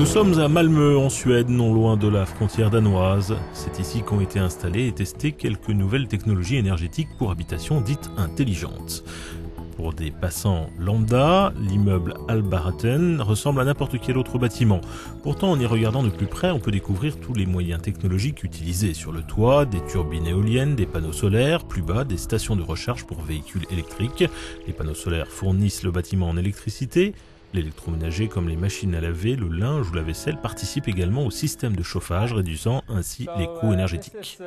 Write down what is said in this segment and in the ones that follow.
Nous sommes à Malmö, en Suède, non loin de la frontière danoise. C'est ici qu'ont été installées et testées quelques nouvelles technologies énergétiques pour habitations dites intelligentes. Pour des passants lambda, l'immeuble Albaretten ressemble à n'importe quel autre bâtiment. Pourtant, en y regardant de plus près, on peut découvrir tous les moyens technologiques utilisés sur le toit, des turbines éoliennes, des panneaux solaires, plus bas, des stations de recharge pour véhicules électriques. Les panneaux solaires fournissent le bâtiment en électricité. L'électroménager comme les machines à laver, le linge ou la vaisselle participent également au système de chauffage, réduisant ainsi les coûts énergétiques.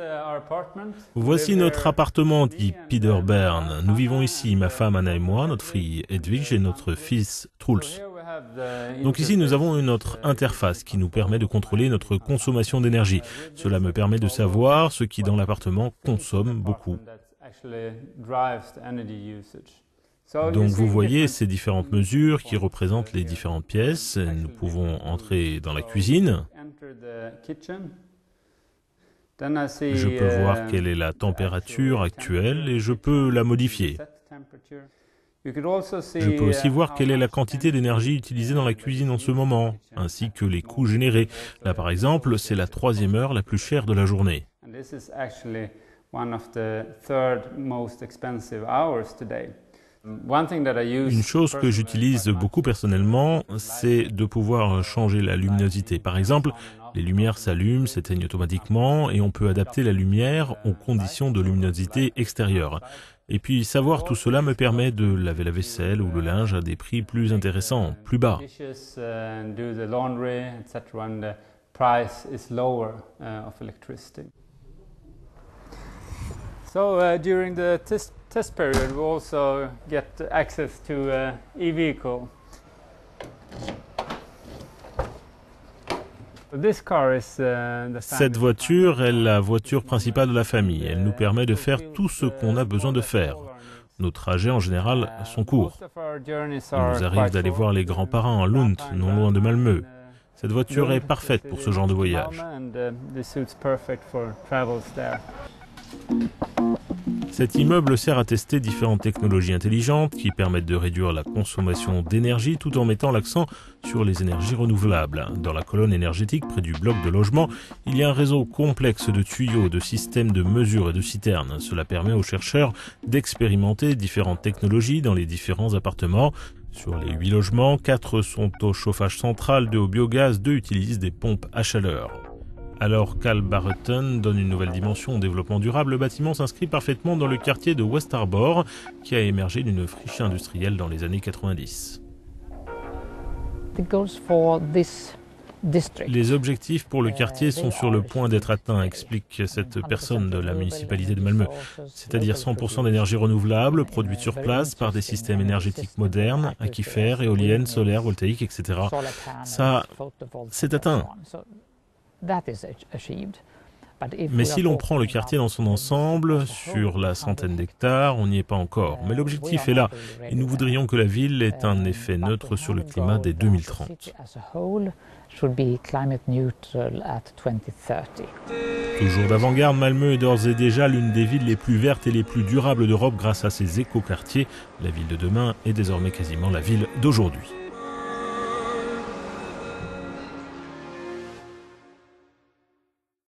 Voici notre appartement, dit Peter Bern. Nous vivons ici, ma femme Anna et moi, notre fille Edwige et notre fils Truls. Donc ici, nous avons notre interface qui nous permet de contrôler notre consommation d'énergie. Cela me permet de savoir ce qui dans l'appartement consomme beaucoup. Donc vous voyez ces différentes mesures qui représentent les différentes pièces. Nous pouvons entrer dans la cuisine. Je peux voir quelle est la température actuelle et je peux la modifier. Je peux aussi voir quelle est la quantité d'énergie utilisée dans la cuisine en ce moment, ainsi que les coûts générés. Là par exemple, c'est la 3e heure la plus chère de la journée. Une chose que j'utilise beaucoup personnellement, c'est de pouvoir changer la luminosité. Par exemple, les lumières s'allument, s'éteignent automatiquement et on peut adapter la lumière aux conditions de luminosité extérieure. Et puis savoir tout cela me permet de laver la vaisselle ou le linge à des prix plus intéressants, plus bas. During the test period, we also get access to e-vehicle. Cette voiture est la voiture principale de la famille. Elle nous permet de faire tout ce qu'on a besoin de faire. Nos trajets, en général, sont courts. Il nous arrive d'aller voir les grands-parents à Lund, non loin de Malmö. Cette voiture est parfaite pour ce genre de voyage. Cet immeuble sert à tester différentes technologies intelligentes qui permettent de réduire la consommation d'énergie tout en mettant l'accent sur les énergies renouvelables. Dans la colonne énergétique, près du bloc de logement, il y a un réseau complexe de tuyaux, de systèmes de mesure et de citernes. Cela permet aux chercheurs d'expérimenter différentes technologies dans les différents appartements. Sur les 8 logements, 4 sont au chauffage central, 2 au biogaz, 2 utilisent des pompes à chaleur. Alors qu'Albaretten donne une nouvelle dimension au développement durable, le bâtiment s'inscrit parfaitement dans le quartier de West Arbor, qui a émergé d'une friche industrielle dans les années 90. Les objectifs pour le quartier sont sur le point d'être atteints, explique cette personne de la municipalité de Malmö. C'est-à-dire 100% d'énergie renouvelable, produite sur place par des systèmes énergétiques modernes, aquifères, éoliennes, solaires, voltaïques, etc. Ça, c'est atteint. Mais si l'on prend le quartier dans son ensemble, sur la centaine d'hectares, on n'y est pas encore. Mais l'objectif est là, et nous voudrions que la ville ait un effet neutre sur le climat dès 2030. Toujours d'avant-garde, Malmö est d'ores et déjà l'une des villes les plus vertes et les plus durables d'Europe grâce à ses éco-quartiers. La ville de demain est désormais quasiment la ville d'aujourd'hui.